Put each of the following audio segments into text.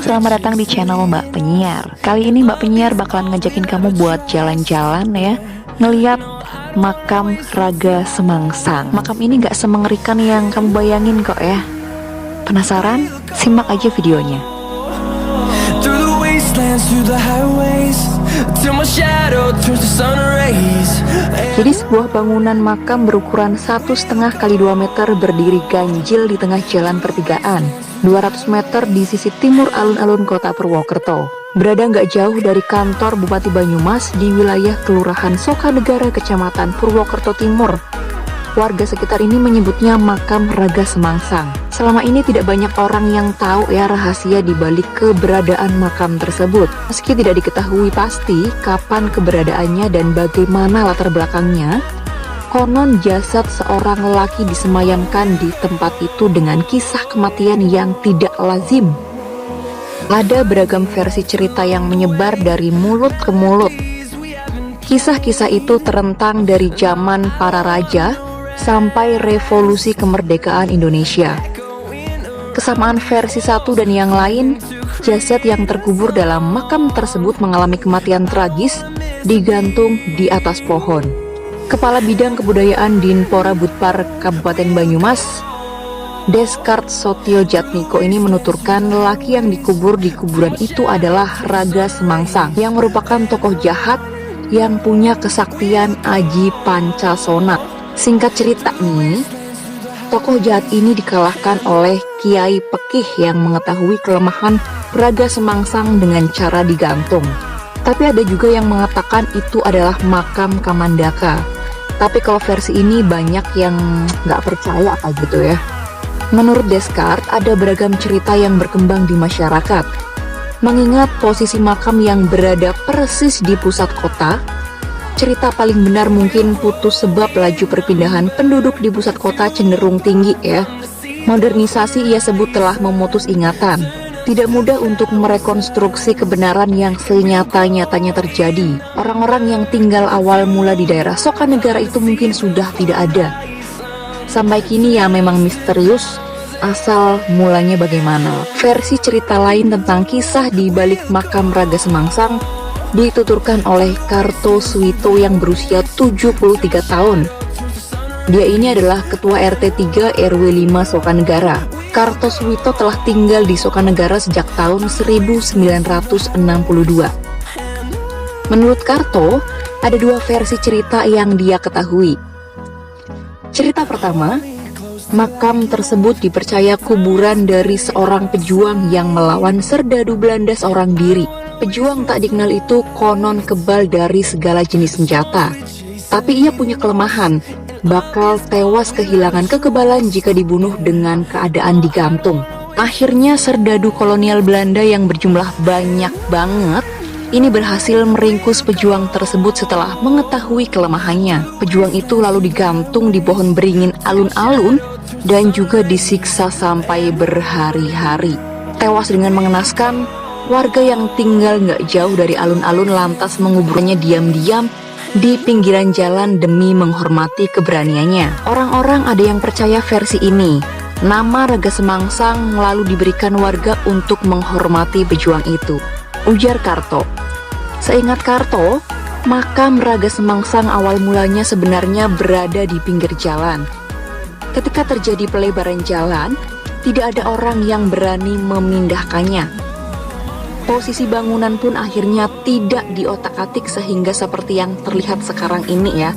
selamat datang di channel Mbak Penyiar. Kali ini Mbak Penyiar bakalan ngajakin kamu buat jalan-jalan ya, ngeliat makam Raga Semangsang. Makam ini gak semengerikan yang kamu bayangin kok ya. Penasaran? Simak aja videonya. Jadi sebuah bangunan makam berukuran 1,5 kali 2 meter berdiri ganjil di tengah jalan pertigaan 200 meter di sisi timur alun-alun kota Purwokerto. Berada nggak jauh dari kantor Bupati Banyumas di wilayah Kelurahan Sokanegara, Kecamatan Purwokerto Timur. Warga sekitar ini menyebutnya makam Raga Semangsang. Selama ini tidak banyak orang yang tahu ya rahasia di balik keberadaan makam tersebut. Meski tidak diketahui pasti kapan keberadaannya dan bagaimana latar belakangnya, konon jasad seorang lelaki disemayamkan di tempat itu dengan kisah kematian yang tidak lazim. Ada beragam versi cerita yang menyebar dari mulut ke mulut. Kisah-kisah itu terentang dari zaman para raja sampai revolusi kemerdekaan Indonesia. Kesamaan versi satu dan yang lain, jasad yang terkubur dalam makam tersebut mengalami kematian tragis digantung di atas pohon. Kepala Bidang Kebudayaan Dinpora Budpar Kabupaten Banyumas, Deskart Sotio Jatmiko ini menuturkan lelaki yang dikubur di kuburan itu adalah Raga Semangsang yang merupakan tokoh jahat yang punya kesaktian Aji Pancasona. Singkat cerita nih, tokoh jahat ini dikalahkan oleh Kiai Pekih yang mengetahui kelemahan Raga Semangsang dengan cara digantung. Tapi ada juga yang mengatakan itu adalah makam Kamandaka. Tapi kalau versi ini banyak yang nggak percaya apa gitu ya. Menurut Deskart, ada beragam cerita yang berkembang di masyarakat. Mengingat posisi makam yang berada persis di pusat kota, cerita paling benar mungkin putus sebab laju perpindahan penduduk di pusat kota cenderung tinggi ya. Modernisasi ia sebut telah memutus ingatan. Tidak mudah untuk merekonstruksi kebenaran yang senyata-nyatanya terjadi. Orang-orang yang tinggal awal mula di daerah Sokanegara itu mungkin sudah tidak ada. Sampai kini ya memang misterius asal mulanya bagaimana. Versi cerita lain tentang kisah di balik makam Raga Semangsang dituturkan oleh Kartosuwito yang berusia 73 tahun. Dia ini adalah Ketua RT 3 RW 5 Sokanegara. Kartosuwito telah tinggal di Sokanegara sejak tahun 1962. Menurut Karto, ada dua versi cerita yang dia ketahui. Cerita pertama, makam tersebut dipercaya kuburan dari seorang pejuang yang melawan serdadu Belanda seorang diri. Pejuang tak dikenal itu konon kebal dari segala jenis senjata. Tapi ia punya kelemahan, bakal tewas kehilangan kekebalan jika dibunuh dengan keadaan digantung. Akhirnya serdadu kolonial Belanda yang berjumlah banyak banget ini berhasil meringkus pejuang tersebut setelah mengetahui kelemahannya. Pejuang itu lalu digantung di pohon beringin alun-alun dan juga disiksa sampai berhari-hari. Tewas dengan mengenaskan, warga yang tinggal nggak jauh dari alun-alun lantas menguburnya diam-diam di pinggiran jalan demi menghormati keberaniannya. Orang-orang ada yang percaya versi ini. Nama Raga Semangsang lalu diberikan warga untuk menghormati pejuang itu. Ujar Karto. Seingat Karto, makam Raga Semangsang awal mulanya sebenarnya berada di pinggir jalan. Ketika terjadi pelebaran jalan, tidak ada orang yang berani memindahkannya. Posisi bangunan pun akhirnya tidak diotak-atik sehingga seperti yang terlihat sekarang ini ya,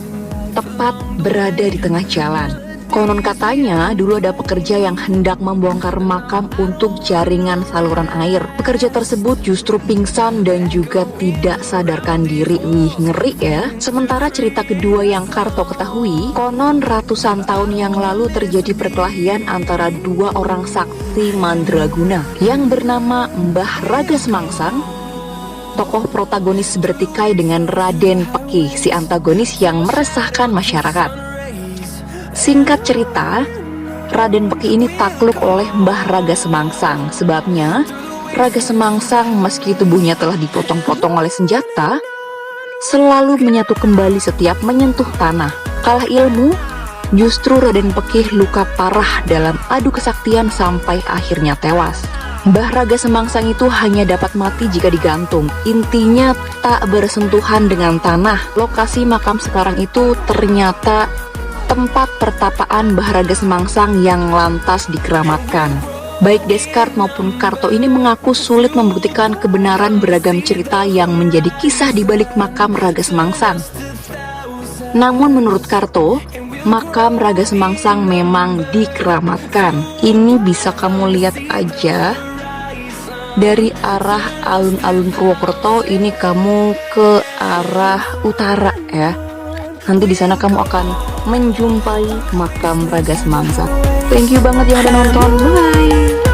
tepat berada di tengah jalan. Konon katanya dulu ada pekerja yang hendak membongkar makam untuk jaringan saluran air. Pekerja tersebut justru pingsan dan juga tidak sadarkan diri. Wih, ngeri ya. Sementara cerita kedua yang Karto ketahui, konon ratusan tahun yang lalu terjadi perkelahian antara dua orang sakti mandraguna yang bernama Mbah Raga Semangsang. Tokoh protagonis bertikai dengan Raden Pekih, si antagonis yang meresahkan masyarakat. Singkat cerita, Raden Pekih ini takluk oleh Mbah Raga Semangsang. Sebabnya, Raga Semangsang meski tubuhnya telah dipotong-potong oleh senjata, selalu menyatu kembali setiap menyentuh tanah. Kalah ilmu, justru Raden Pekih luka parah dalam adu kesaktian sampai akhirnya tewas. Mbah Raga Semangsang itu hanya dapat mati jika digantung. Intinya tak bersentuhan dengan tanah. Lokasi makam sekarang itu ternyata tempat pertapaan Mbah Raga Semangsang yang lantas dikeramatkan. Baik Descartes maupun Karto ini mengaku sulit membuktikan kebenaran beragam cerita yang menjadi kisah di balik makam Raga Semangsang. Namun menurut Karto, makam Raga Semangsang memang dikeramatkan. Ini bisa kamu lihat aja dari arah alun-alun Purwokerto, ini kamu ke arah utara ya. Nanti di sana kamu akan menjumpai makam Raga Semangsang. Thank you banget yang udah nonton. Bye.